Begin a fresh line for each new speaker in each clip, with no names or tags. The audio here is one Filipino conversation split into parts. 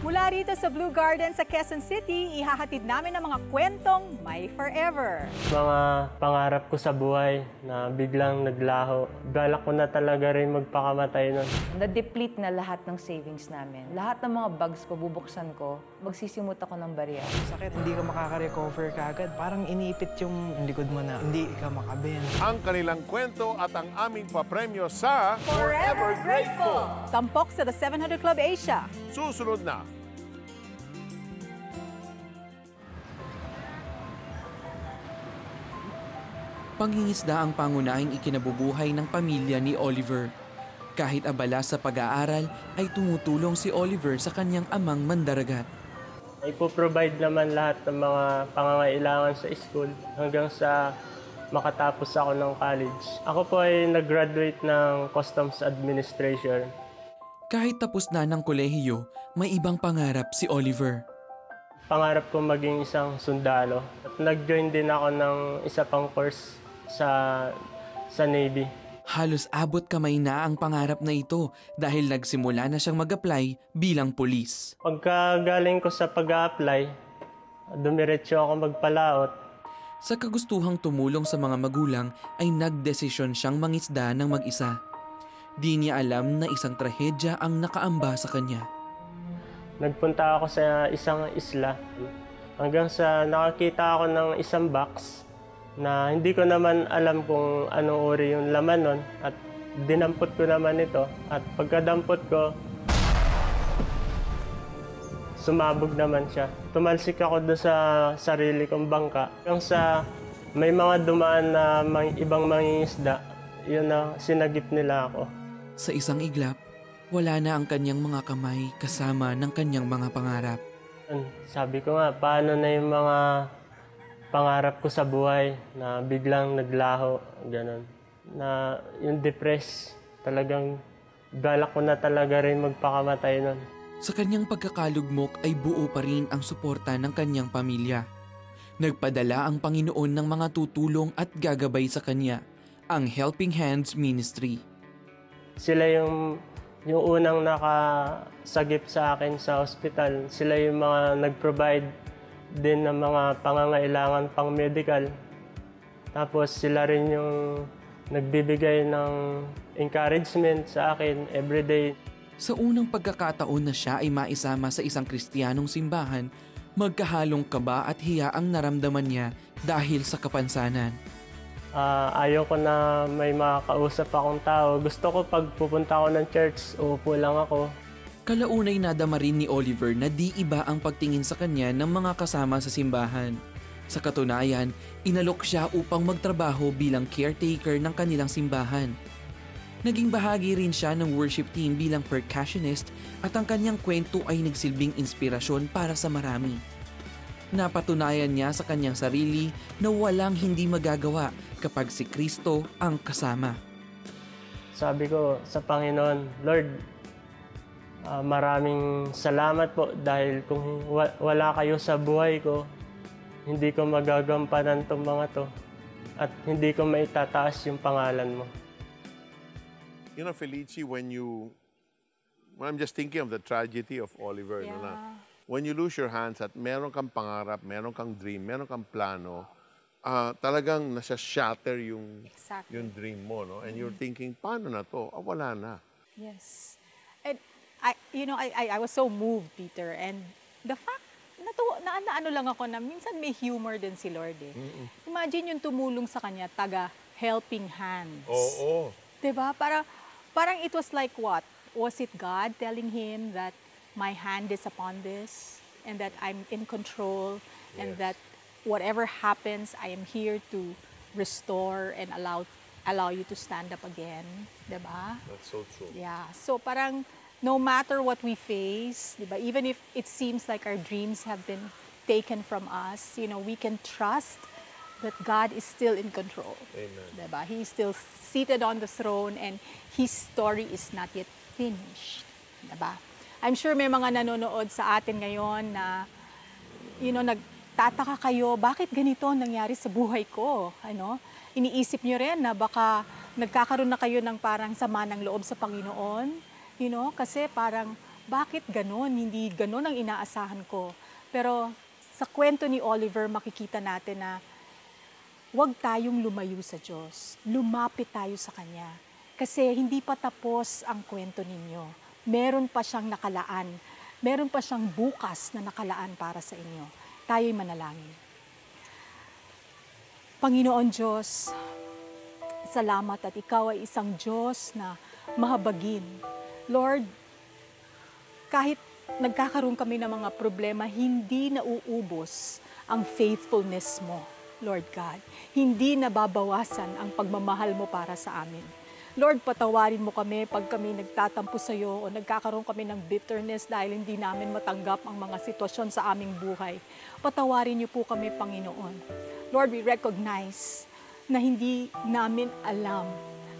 Mula rito sa Blue Garden sa Quezon City, ihahatid namin ang mga kwentong may forever.
Mga pangarap ko sa buhay na biglang naglaho. Balak ko na talaga rin magpakamatay nun.
Na-deplete na lahat ng savings namin. Lahat ng mga bags ko, bubuksan ko, magsisimot ako ng barya.
Sakit, hindi ka makaka-recover kaagad. Parang iniipit yung likod mo na hindi ka makabend.
Ang kanilang kwento at ang aming papremyo sa
Forever Grateful! Tampok sa The 700 Club Asia.
susunod na.
Pangingisda ang pangunahing ikinabubuhay ng pamilya ni Oliver. Kahit abala sa pag-aaral, ay tumutulong si Oliver sa kanyang amang mandaragat.
Ipo-provide naman lahat ng mga pangangailangan sa school hanggang sa makatapos ako ng college. Ako po ay nag-graduate ng Customs Administration.
Kahit tapos na ng kolehiyo, may ibang pangarap si Oliver.
Pangarap ko maging isang sundalo. At nag-join din ako ng isa pang course sa Navy.
Halos abot kamay na ang pangarap na ito dahil nagsimula na siyang mag-apply bilang pulis.
Pagka galing ko sa pag-a-apply, dumiretso ako magpalaot.
Sa kagustuhang tumulong sa mga magulang ay nagdesisyon siyang mangisda ng mag-isa. Di niya alam na isang trahedya ang nakaamba sa kanya.
Nagpunta ako sa isang isla hanggang sa nakakita ako ng isang box na hindi ko naman alam kung anong uri yung laman nun at dinampot ko naman ito at pagkadampot ko, sumabog naman siya. Tumalsik ako doon sa sarili kong bangka hanggang sa may mga dumaan na ibang mangingisda, yun na sinagip nila ako.
Sa isang iglap, wala na ang kanyang mga kamay kasama ng kanyang mga pangarap.
Sabi ko nga, paano na yung mga pangarap ko sa buhay na biglang naglaho, gano'n. Na yung depressed, talagang balak ko na talaga rin magpakamatay nun.
Sa kanyang pagkakalugmok ay buo pa rin ang suporta ng kanyang pamilya. Nagpadala ang Panginoon ng mga tutulong at gagabay sa kanya, ang Helping Hands Ministry.
Sila yung unang nakasagip sa akin sa hospital. Sila yung mga nag-provide din ng mga pangangailangan pang medical. Tapos sila rin yung nagbibigay ng encouragement sa akin everyday.
Sa unang pagkakataon na siya ay maisama sa isang Kristiyanong simbahan, magkahalong kaba at hiya ang naramdaman niya dahil sa kapansanan.
Ayaw ko na may makakausap akong tao. Gusto ko pag pupunta ako ng church, uupo lang ako.
Kalaunay nadama rin ni Oliver na di iba ang pagtingin sa kanya ng mga kasama sa simbahan. Sa katunayan, inalok siya upang magtrabaho bilang caretaker ng kanilang simbahan. Naging bahagi rin siya ng worship team bilang percussionist at ang kanyang kwento ay nagsilbing inspirasyon para sa marami. Napatunayan niya sa kanyang sarili na walang hindi magagawa kapag si Kristo ang kasama.
Sabi ko sa Panginoon, Lord, maraming salamat po dahil kung wala kayo sa buhay ko, hindi ko magagampanan itong mga to at hindi ko maitataas yung pangalan mo.
You know, Felici, when I'm just thinking of the tragedy of Oliver,
Yeah.
no, na, when you lose your hands at meron kang pangarap, meron kang dream, meron kang plano, talagang nasa-shatter yung dream mo, no? And you're thinking, paano na to? Wala na.
Yes. And I was so moved, Peter, and the fact na ano lang ako na minsan may humor din si Lord eh. Imagine yung tumulong sa kanya, helping hands.
Oo.
Diba? Parang it was like what? Was it God telling him that my hand is upon this and that I'm in control and that whatever happens, I am here to restore and allow you to stand up again. Diba?
That's so true.
Yeah. So parang no matter what we face, diba, even if it seems like our dreams have been taken from us, we can trust that God is still in control.
Amen.
Diba? He's still seated on the throne and His story is not yet finished. Diba? I'm sure may mga nanonood sa atin ngayon na, nagtataka kayo, bakit ganito nangyari sa buhay ko? Iniisip nyo rin na baka nagkakaroon na kayo ng parang sama ng loob sa Panginoon. Kasi parang bakit ganon? Hindi ganon ang inaasahan ko. Pero sa kwento ni Oliver, makikita natin na huwag tayong lumayo sa Diyos. Lumapit tayo sa Kanya. Kasi hindi pa tapos ang kwento ninyo. Meron pa siyang nakalaan. Meron pa siyang bukas na nakalaan para sa inyo. Tayo'y manalangin. Panginoon Diyos, salamat at ikaw ay isang Diyos na mahabagin. Lord, kahit nagkakaroon kami ng mga problema, hindi nauubos ang faithfulness mo, Lord God. Hindi nababawasan ang pagmamahal mo para sa amin. Lord, patawarin mo kami pag kami nagtatampo sa iyo o nagkakaroon kami ng bitterness dahil hindi namin matanggap ang mga sitwasyon sa aming buhay. Patawarin niyo po kami, Panginoon. Lord, we recognize na hindi namin alam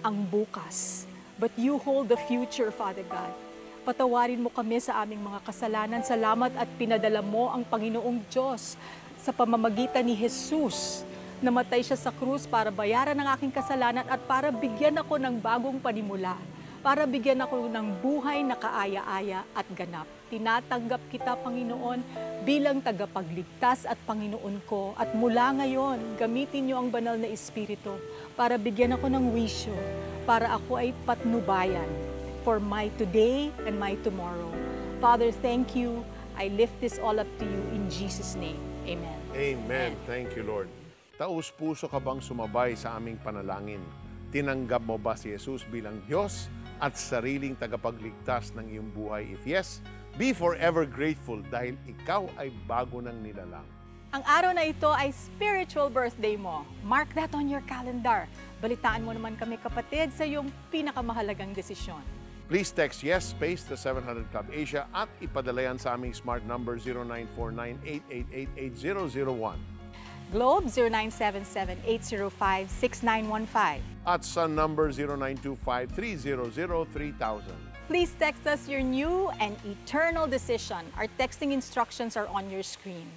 ang bukas, but you hold the future, Father God. Patawarin mo kami sa aming mga kasalanan. Salamat at pinadala mo ang Panginoong Diyos sa pamamagitan ni Jesus. Namatay siya sa krus para bayaran ang aking kasalanan at para bigyan ako ng bagong panimula. Para bigyan ako ng buhay na kaaya-aya at ganap. Tinatanggap kita, Panginoon, bilang tagapagligtas at Panginoon ko. At mula ngayon, gamitin niyo ang banal na Espiritu para bigyan ako ng wisyo, para ako ay patnubayan for my today and my tomorrow. Father, thank you. I lift this all up to you in Jesus' name. Amen.
Amen. Thank you, Lord. Taus-puso ka bang sumabay sa aming panalangin? Tinanggap mo ba si Jesus bilang Diyos at sariling tagapagligtas ng iyong buhay? If yes, be forever grateful dahil ikaw ay bago ng nilalang.
Ang araw na ito ay spiritual birthday mo. Mark that on your calendar. Balitaan mo naman kami, kapatid, sa iyong pinakamahalagang desisyon.
Please text yes space to 700 Club Asia at ipadala yan sa aming smart number 0949-888-8001.
Globe 0977-805-6915.
At Sun number 0925-300-3000.
Please text us your new and eternal decision. Our texting instructions are on your screen.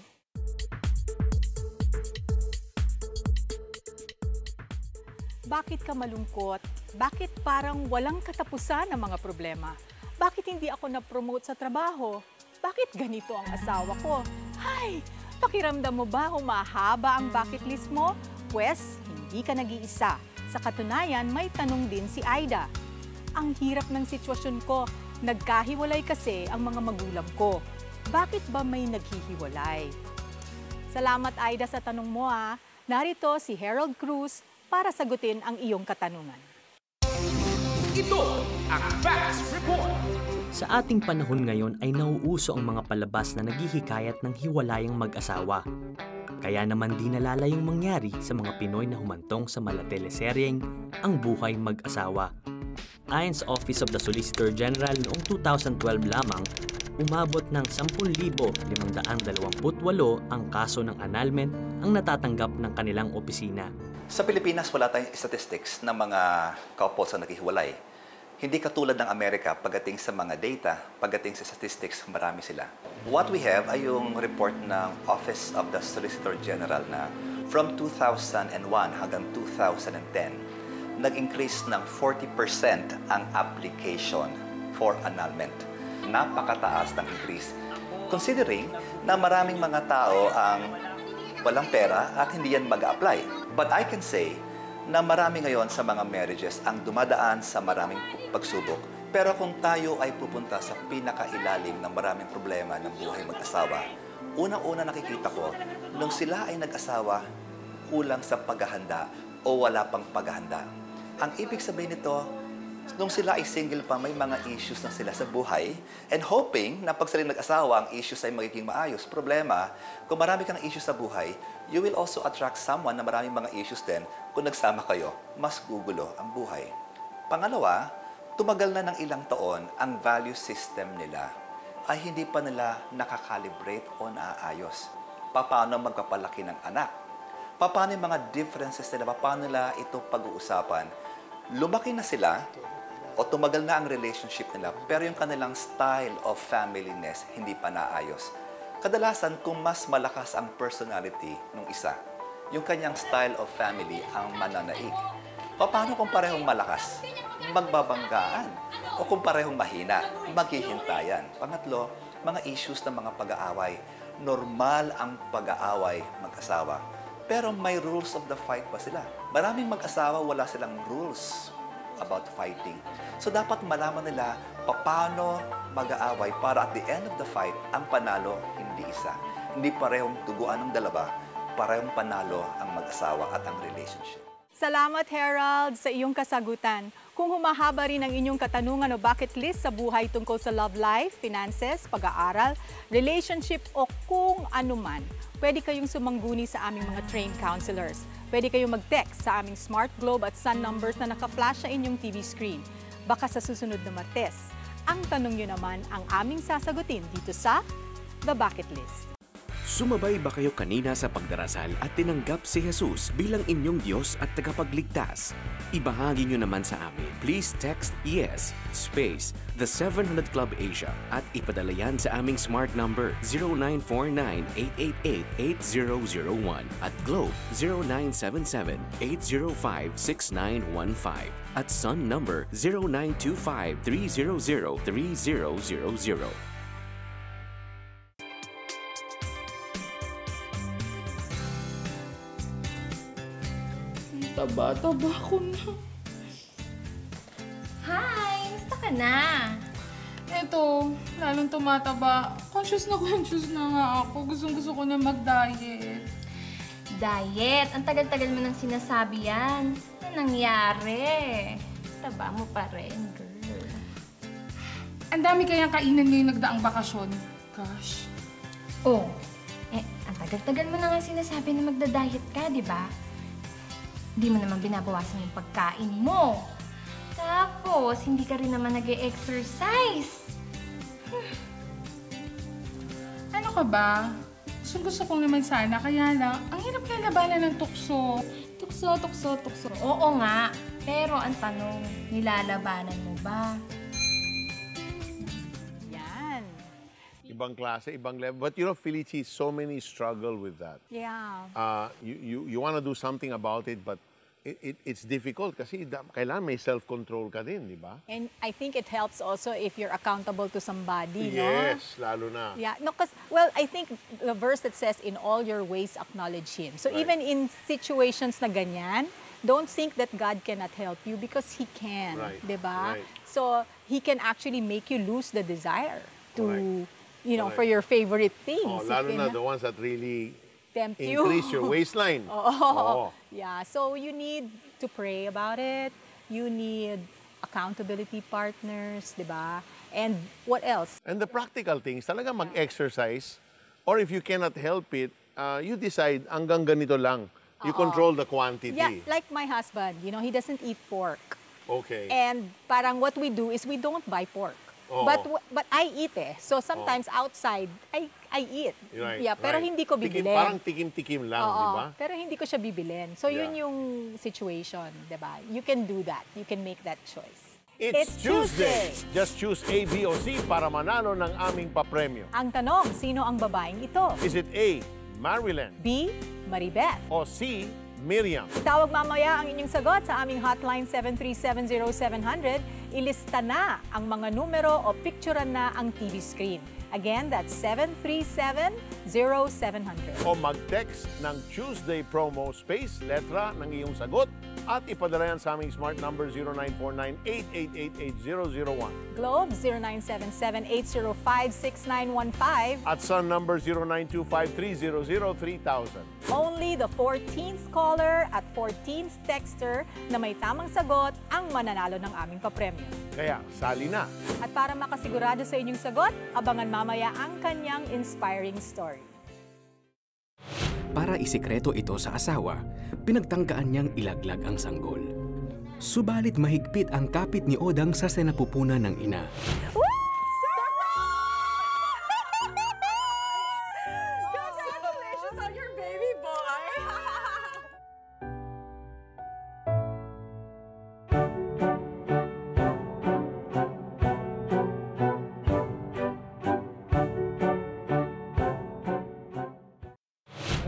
Bakit ka malungkot? Bakit parang walang katapusan ang mga problema? Bakit hindi ako na-promote sa trabaho? Bakit ganito ang asawa ko? Hay! Pakiramdam mo ba humahaba ang bucket list mo? Pwes, hindi ka nag-iisa. Sa katunayan, may tanong din si Aida. Ang hirap ng sitwasyon ko. Nagkahiwalay kasi ang mga magulang ko. Bakit ba may naghihiwalay? Salamat, Aida, sa tanong mo ha. Narito si Harold Cruz para sagutin ang iyong katanungan.
Ito ang Facts Report.
Sa ating panahon ngayon ay nauuso ang mga palabas na naghihikayat ng hiwalayang mag-asawa. Kaya naman di nalalayong mangyari sa mga Pinoy na humantong sa malateleseryeng Ang Buhay Mag-asawa. Ayon sa Office of the Solicitor General noong 2012 lamang, umabot ng 10,528 ang kaso ng annulment ang natatanggap ng kanilang opisina.
Sa Pilipinas, wala tayong statistics ng mga couples na naghihiwalay. Hindi katulad ng Amerika pagdating sa mga data, pagdating sa statistics, marami sila. What we have ay yung report ng Office of the Solicitor General na from 2001 hanggang 2010, nag-increase ng 40% ang application for annulment. Napakataas ng increase. Considering na maraming mga tao ang walang pera at hindi yan mag-apply. But I can say na marami ngayon sa mga marriages ang dumadaan sa maraming pagsubok. Pero kung tayo ay pupunta sa pinakailalim ng maraming problema ng buhay mag-asawa, unang-una nakikita ko, nung sila ay nag-asawa, kulang sa paghahanda o wala pang paghahanda. Ang ibig sabihin nito, nung sila ay single pa, may mga issues na sila sa buhay and hoping na pag sila nag-asawa, ang issues ay magiging maayos. Problema, kung marami kang issues sa buhay, you will also attract someone na maraming mga issues din. Kung nagsama kayo, mas gugulo ang buhay. Pangalawa, tumagal na ng ilang taon, ang value system nila ay hindi pa nila nakakalibrate o naaayos. Paano magpapalaki ng anak? Paano yung mga differences nila? Paano nila ito pag-uusapan? Lumaki na sila, o tumagal na ang relationship nila, pero yung kanilang style of familyness hindi pa naayos. Kadalasan, kung mas malakas ang personality ng isa, yung kanyang style of family ang mananaig. Paano kung parehong malakas? Magbabanggaan. O kung parehong mahina, maghihintayan. Pangatlo, mga issues ng mga pag-aaway. Normal ang pag-aaway mag-asawa. Pero may rules of the fight pa sila. Maraming mag-asawa, wala silang rules about fighting. So dapat malaman nila paano mag-aaway para at the end of the fight, ang panalo hindi isa. Hindi parehong tuguan ng dalawa, parehong panalo ang mag-asawa at ang relationship.
Salamat, Harold, sa iyong kasagutan. Kung humahaba rin ang inyong katanungan o bucket list sa buhay tungkol sa love life, finances, pag-aaral, relationship o kung anuman, pwede kayong sumangguni sa aming mga trained counselors. Pwede kayong mag-text sa aming Smart Globe at Sun numbers na naka-flash sa inyong TV screen. Baka sa susunod na Martes, ang tanong nyo naman ang aming sasagutin dito sa The Bucket List.
Sumabay ba kayo kanina sa pagdarasal at tinanggap si Jesus bilang inyong Diyos at tagapagligtas? Ibahagi nyo naman sa amin. Please text YES space The 700 Club Asia at ipadala yan sa aming smart number 0949-888-8001 at Globe 0977-805-6915 at Sun number 0925-300-3000.
Taba-taba ko na.
Hi! Musta ka na?
Eto, lalong tumataba. Conscious na nga ako. Gustong-gusto ko na mag-diet.
Diet? Ang tagal-tagal mo nang sinasabi yan. Ano nangyari? Taba mo pa rin, girl.
Ang dami kayang kainan ngayong nagdaang bakasyon. Gosh.
Oh, ang tagal-tagal mo na nga sinasabi na magda-diet ka, di ba? Hindi mo naman binabawasan yung pagkain mo. Tapos, hindi ka rin naman nag-e-exercise.
Ano ka ba? Gusto ko naman sana, kaya lang, ang hirap kaya labanan ng tukso. Tukso.
Oo nga, pero ang tanong, nilalabanan mo ba?
Yan.
Ibang klase, ibang level. But you know, Felici, so many struggle with that.
Yeah.
You want to do something about it, but it's difficult kasi kailangan may self-control ka din, di ba?
And I think it helps also if you're accountable to somebody, no?
Yes, lalo na.
Yeah, no, because, well, I think the verse that says, in all your ways, acknowledge Him. So even in situations na ganyan, don't think that God cannot help you because He can, di ba? So He can actually make you lose the desire to, you know, for your favorite things.
Oh, lalo na the ones that really
tempt you.
Increase your waistline.
Yeah, so you need to pray about it. You need accountability partners, di ba? And what else?
And the practical things, talaga mag-exercise, or if you cannot help it, you decide hanggang ganito lang. You control the quantity.
Yeah, like my husband, you know, he doesn't eat pork.
Okay.
And parang what we do is we don't buy pork. But I eat So sometimes outside, I eat.
Right,
yeah, pero hindi ko bibilin.
Parang tikim-tikim lang, di ba?
Pero hindi ko siya bibilin. So yun yung situation, di ba? You can do that. You can make that choice.
It's Tuesday! Just choose A, B, o C para manalo ng aming papremyo.
Ang tanong, sino ang babaeng ito?
Is it A, Marilyn?
B, Maribeth?
O C, Miriam?
Tawag mamaya ang inyong sagot sa aming hotline 7370700. Ilista na ang mga numero o picturean na ang TV screen. Again, that's 7370700.
O mag-text ng Tuesday promo space, letra ng iyong sagot at ipadala yan sa aming smart number 0949-888-8001.
Globe 0977-805-6915.
At Sun number 0925-300-3000.
Only the 14th caller at 14th texter na may tamang sagot ang mananalo ng aming papremyo.
Kaya, sali na.
At para makasigurado sa inyong sagot, abangan mamaya ang kanyang inspiring story.
Para isikreto ito sa asawa, pinagtangkaan niyang ilaglag ang sanggol. Subalit mahigpit ang kapit ni Odang sa sinapupunan ng ina.
Congratulations on your baby boy!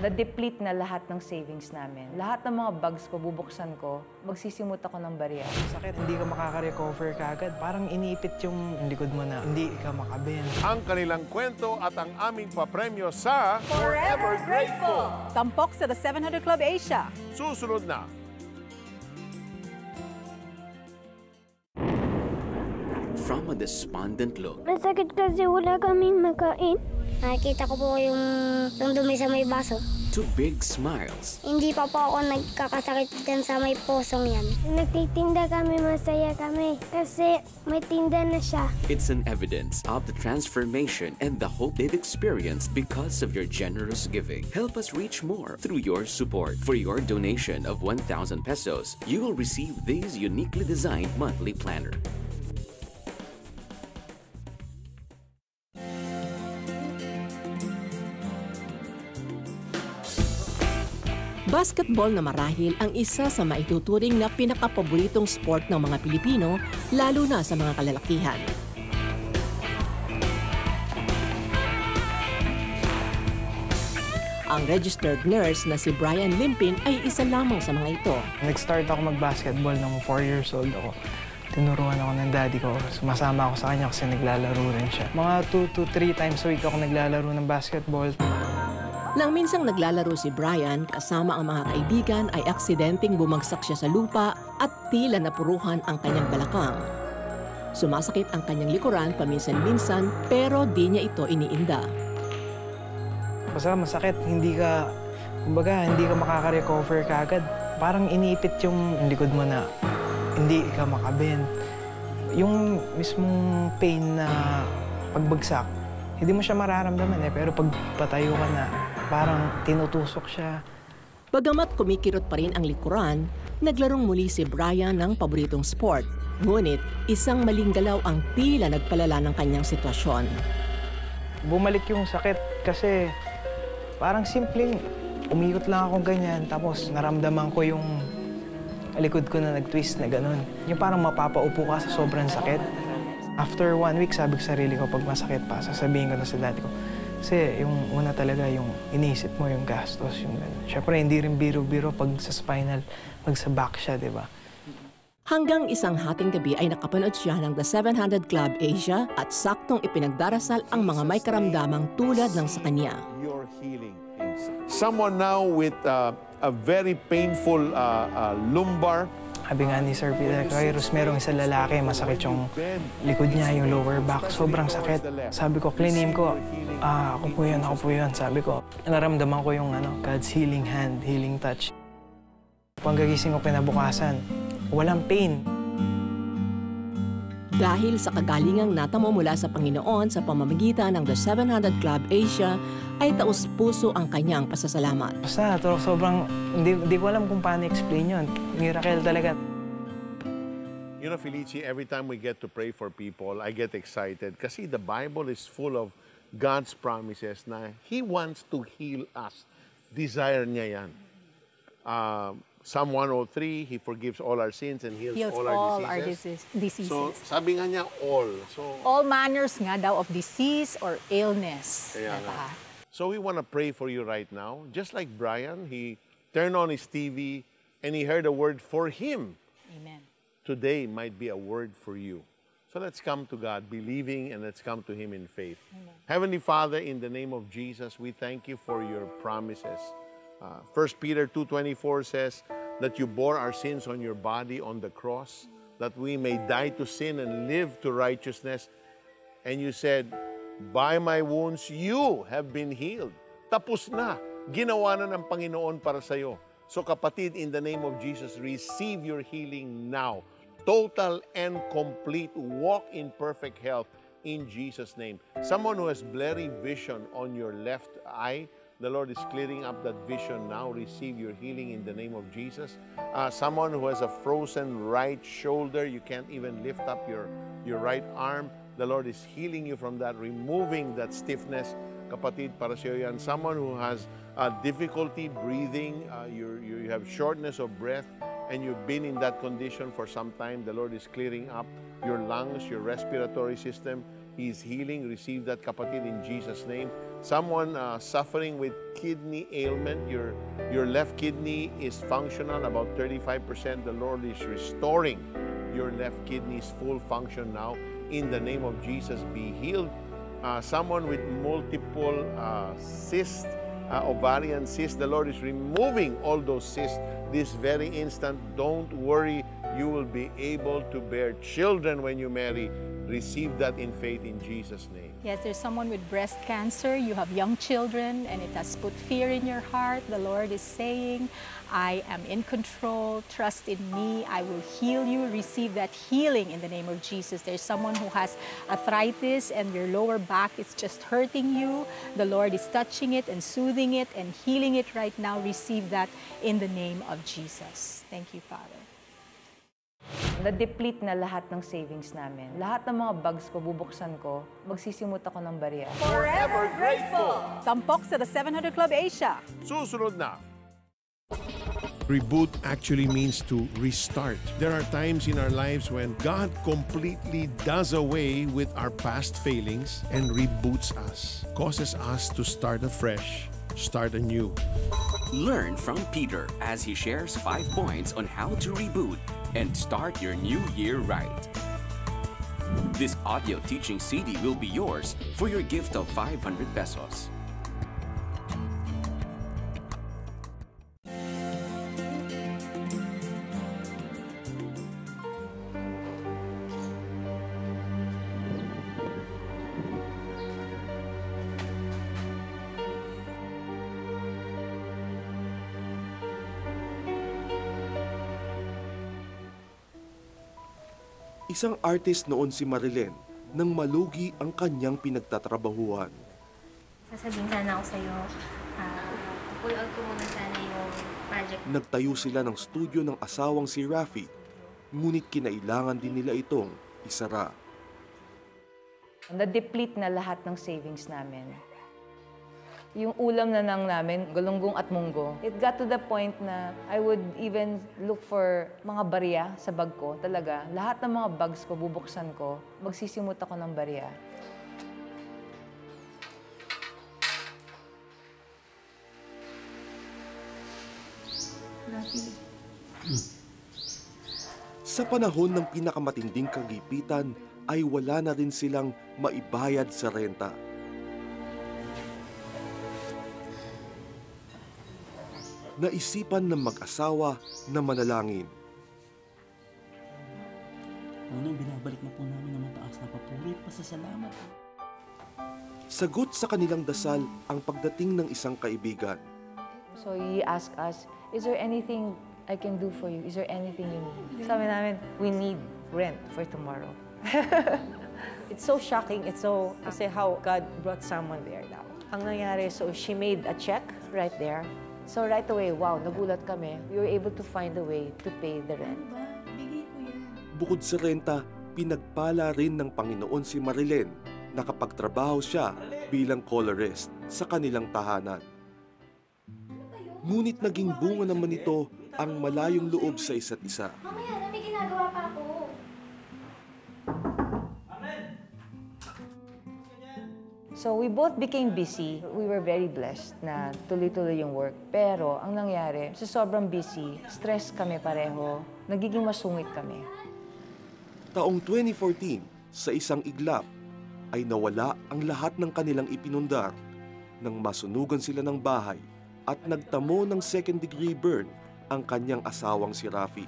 Na-deplete na lahat ng savings namin. Lahat ng mga bags ko, bubuksan ko, magsisimot ako ng barya.
Sakit, hindi ka makaka-recover kaagad. Parang iniipit yung likod mo na hindi ka makabend.
Ang kanilang kwento at ang aming papremyo sa Forever Grateful.
Tampok sa The 700 Club Asia.
Susunod na.
From a despondent look
Masakit kasi wala kaming makain. Nakikita ko po yung dumi sa may baso.
to big smiles,
Hindi pa po ako nagkakasakit dyan sa may pusong yan. Nagtitinda kami, masaya kami. Kasi may tinda na siya.
it's an evidence of the transformation and the hope they've experienced because of your generous giving. Help us reach more through your support. For your donation of 1,000 pesos, you will receive this uniquely designed monthly planner.
Basketball na marahil ang isa sa maituturing na pinakapaboritong sport ng mga Pilipino, lalo na sa mga kalalakihan. Ang registered nurse na si Brian Limpin ay isa lamang sa mga ito.
Nag-start ako mag-basketball nung 4 years old ako. Tinuruan ako ng daddy ko. Sumasama ako sa kanya kasi naglalaro rin siya. Mga 2 to 3 times a week ako naglalaro ng basketball.
Nang minsang naglalaro si Brian, kasama ang mga kaibigan ay aksidenteng bumagsak siya sa lupa at tila napuruhan ang kanyang balakang. Sumasakit ang kanyang likuran paminsan-minsan pero di niya ito iniinda.
Basta masakit, hindi ka makaka-recover kaagad. Parang iniipit yung likod mo na hindi ka makabend. Yung mismong pain na pagbagsak, hindi mo siya mararamdaman pero pag patayo ka na, parang tinutusok siya.
Bagamat kumikirot pa rin ang likuran, naglarong muli si Brian ng paboritong sport. Ngunit isang maling galaw ang tila nagpalala ng kanyang sitwasyon.
Bumalik yung sakit kasi parang simpleng umikot lang ako ganyan tapos naramdaman ko yung likod ko na nag-twist na gano'n. Yung parang mapapaupo ka sa sobrang sakit. After 1 week, sabi ko sarili ko, pag masakit pa, sasabihin ko na sa daddy ko. Kasi yung una talaga, yung iniisip mo, yung gastos, yung gano'n. Siyempre, hindi rin biro-biro pag sa spinal, pag sa back siya, di ba?
Hanggang isang hating gabi ay nakapanood siya ng The 700 Club Asia at saktong ipinagdarasal ang mga may karamdamang tulad ng sa kanya.
Your healing. Someone now with a very painful lumbar.
Sabi nga ni Sir Peter Kairos, merong isang lalaki, masakit yung likod niya, yung lower back, sobrang sakit. Sabi ko, clean ko, ako po yun, sabi ko. Naramdaman ko yung God's healing hand, healing touch. Panggagising ko kinabukasan, walang pain.
Dahil sa kagalingang natamo mula sa Panginoon sa pamamagitan ng The 700 Club Asia, ay taus-puso ang kanyang pasasalamat.
Basta, sobrang, hindi ko alam kung paano explain yun. Miracle talaga.
You know, Felici, every time we get to pray for people, I get excited kasi the Bible is full of God's promises na He wants to heal us. Desire niya yan. Psalm 103, He forgives all our sins and heals all our
diseases.
So, sabi nga niya, all. So,
all manners nga daw of disease or illness.
Kaya nga. So, we want to pray for you right now. Just like Brian, he turned on his TV and he heard a word for him.
Amen.
Today might be a word for you. So, let's come to God believing and let's come to Him in faith.
Amen.
Heavenly Father, in the name of Jesus, we thank you for your promises. 1 Peter 2:24 says that you bore our sins on your body on the cross, that we may die to sin and live to righteousness. And you said, by my wounds, you have been healed. Tapos na. Ginawa na ng Panginoon para sa'yo. So kapatid, in the name of Jesus, receive your healing now. Total and complete. Walk in perfect health in Jesus' name. Someone who has blurry vision on your left eye, the Lord is clearing up that vision now. Receive your healing in the name of Jesus. Someone who has a frozen right shoulder, you can't even lift up your right arm. The Lord is healing you from that, removing that stiffness. Kapatid, para sa iyo yan. Someone who has difficulty breathing, you have shortness of breath, and you've been in that condition for some time, the Lord is clearing up your lungs, your respiratory system. He's healing. Receive that, kapatid, in Jesus' name. Someone suffering with kidney ailment, your left kidney is functional, about 35%. The Lord is restoring your left kidney's full function now. In the name of Jesus, be healed. Someone with multiple cysts, ovarian cysts, the Lord is removing all those cysts this very instant. Don't worry, you will be able to bear children when you marry. Receive that in faith in Jesus' name.
Yes, there's someone with breast cancer. You have young children and it has put fear in your heart. The Lord is saying, I am in control. Trust in me. I will heal you. Receive that healing in the name of Jesus. There's someone who has arthritis and your lower back is just hurting you. The Lord is touching it and soothing it and healing it right now. Receive that in the name of Jesus. Thank you, Father.
Na-deplete na lahat ng savings namin. Lahat ng mga bags ko, bubuksan ko, magsisimot ako ng barya.
Forever grateful! Tampok sa The 700 Club Asia.
Susunod na.
Reboot actually means to restart. There are times in our lives when God completely does away with our past failings and reboots us, causes us to start afresh, start anew.
Learn from Peter as he shares 5 points on how to reboot and start your new year right. This audio teaching CD will be yours for your gift of 500 pesos.
Isang artist noon si Marilyn nang malugi ang kanyang pinagtatrabahuan.
Sasabihin sana ako sa'yo, pull out ko muna sana yung project.
Nagtayo sila ng studio ng asawang si Rafi, ngunit kinailangan din nila itong isara.
Na-deplete na lahat ng savings namin. Yung ulam na lang namin, galunggong at munggo. It got to the point na I would even look for mga barya sa bag ko. Talaga, lahat ng mga bags ko, bubuksan ko, magsisimot ako ng barya.
Sa panahon ng pinakamatinding kagipitan, ay wala na rin silang maibayad sa renta. Naisipan ng mag-asawa na manalangin.
Unang binabalik na po namin ng mataas na papuri, pasasalamat.
Sagot sa kanilang dasal ang pagdating ng isang kaibigan.
So he asked us, is there anything I can do for you? Is there anything you need? Sabi namin, we need rent for tomorrow.
It's so shocking. It's so, kasi how God brought someone there now. Ang nangyari, so she made a check right there.
So right away, wow, nagulat kami. We were able to find a way to pay the rent.
Bukod sa renta, pinagpala rin ng Panginoon si Marilyn. Nakapagtrabaho siya bilang colorist sa kanilang tahanan. Ngunit naging bunga naman ito ang malayong loob sa isa't isa.
Mamaya na, may ginagawa pa ako.
So we both became busy. We were very blessed na tuloy-tuloy yung work. Pero ang nangyari, sa sobrang busy, stress kami pareho, nagiging masungit kami.
Taong 2014, sa isang iglap, ay nawala ang lahat ng kanilang ipinundar nang masunugan sila ng bahay at nagtamo ng second-degree burn ang kanyang asawang si Rafi.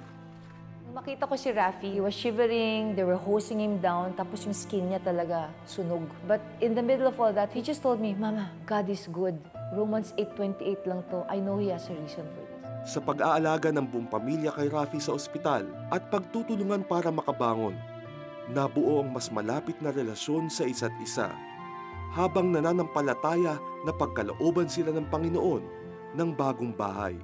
Makita ko si Rafi, he was shivering, they were hosing him down, tapos yung skin niya talaga sunog. But in the middle of all that, he just told me, Mama, God is good. Romans 8:28 lang to. I know He has a reason for this.
Sa pag-aalaga ng buong pamilya kay Rafi sa ospital at pagtutulungan para makabangon, nabuo ang mas malapit na relasyon sa isa't isa, habang nananampalataya na pagkalooban sila ng Panginoon ng bagong bahay.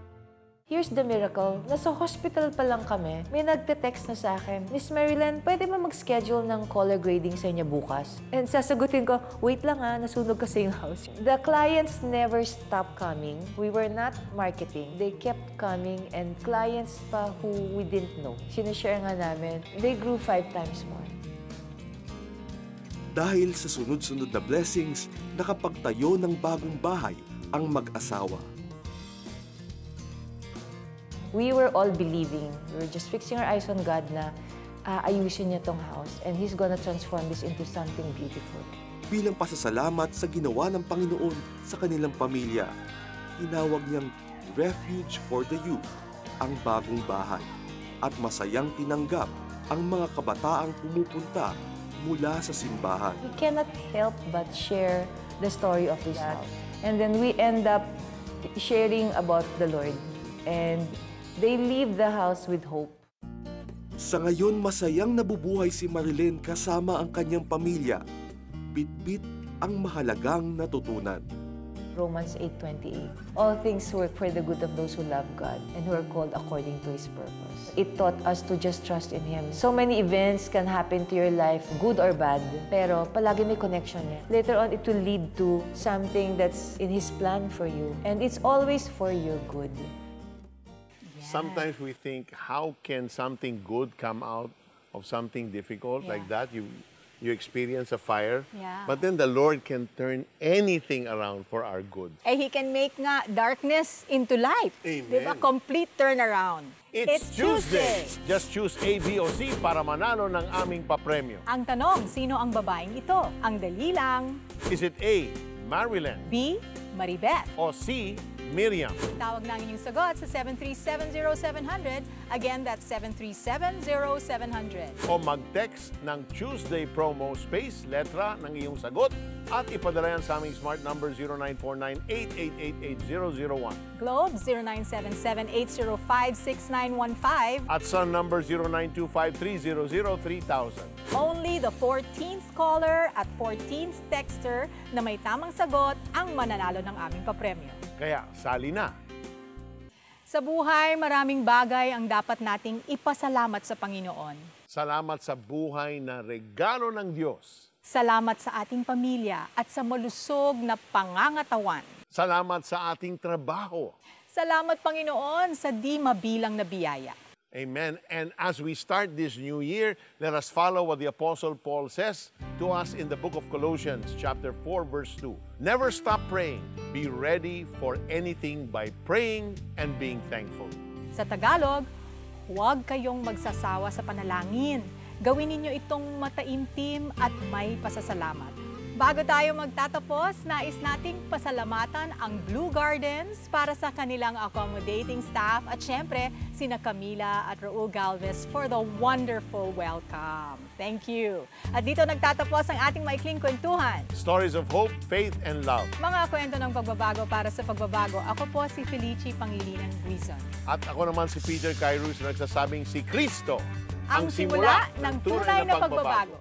Here's the miracle. Nasa hospital pa lang kami. May nagte-text na sa akin, Miss Marilyn, pwede ba mag-schedule ng color grading sa inyo bukas? And sasagutin ko, wait lang nasunog kasi yung house. The clients never stopped coming. We were not marketing. They kept coming and clients pa who we didn't know. Sinishare nga namin. They grew 5 times more.
Dahil sa sunod-sunod na blessings, nakapagtayo ng bagong bahay ang mag-asawa.
We were all believing. We were just fixing our eyes on God na ayusin niya tong house and He's gonna transform this into something beautiful.
Bilang pasasalamat sa ginawa ng Panginoon sa kanilang pamilya, tinawag niyang Refuge for the Youth ang bagong bahay at masayang tinanggap ang mga kabataang pumupunta mula sa simbahan.
We cannot help but share the story of this house. And then we end up sharing about the Lord. And they leave the house with hope.
Sa ngayon, masayang nabubuhay si Marilyn kasama ang kanyang pamilya. Bit-bit ang mahalagang natutunan.
Romans 8:28. All things work for the good of those who love God and who are called according to His purpose. It taught us to just trust in Him. So many events can happen to your life, good or bad, pero palagi may connection niya. Later on, it will lead to something that's in His plan for you. And it's always for your good.
Sometimes we think, how can something good come out of something difficult like that? You experience a fire, but then the Lord can turn anything around for our good.
He can make nga darkness into light.
Amen.
Diba? Complete turnaround.
It's Tuesday! Just choose A, B, o C para manalo ng aming papremyo.
Ang tanong, sino ang babaeng ito? Ang dali lang.
Is it A, Marilyn?
B, Maribeth?
O C, Miriam?
Tawag na ang inyong sagot sa 7370700. Again, that's 7370700.
O mag-text ng Tuesday promo space, letra ng iyong sagot at ipadala yan sa aming smart number 0949-888-8001.
Globe 0977-805-6915.
At Sun number 0925-300-3000.
Only the 14th caller at 14th texter na may tamang sagot ang mananalo ng aming papremyo.
Kaya, sali na!
Sa buhay, maraming bagay ang dapat nating ipasalamat sa Panginoon.
Salamat sa buhay na regalo ng Diyos.
Salamat sa ating pamilya at sa malusog na pangangatawan.
Salamat sa ating trabaho.
Salamat, Panginoon, sa di mabilang na biyaya.
Amen. And as we start this new year, let us follow what the Apostle Paul says to us in the book of Colossians, chapter 4, verse 2. Never stop praying. Be ready for anything by praying and being thankful.
Sa Tagalog, huwag kayong magsasawa sa panalangin. Gawin ninyo itong mataimtim at may pasasalamat. Bago tayo magtatapos, nais nating pasalamatan ang Blue Gardens para sa kanilang accommodating staff at syempre, sina Camila at Raul Galvez for the wonderful welcome. Thank you. At dito nagtatapos ang ating maikling kwentuhan.
Stories of hope, faith, and love.
Mga kwento ng pagbabago para sa pagbabago. Ako po si Felicie Pangilinan Guizon.
At ako naman si Peter Cairuz na nagsasabing si Kristo
ang simula ng tunay na pagbabago.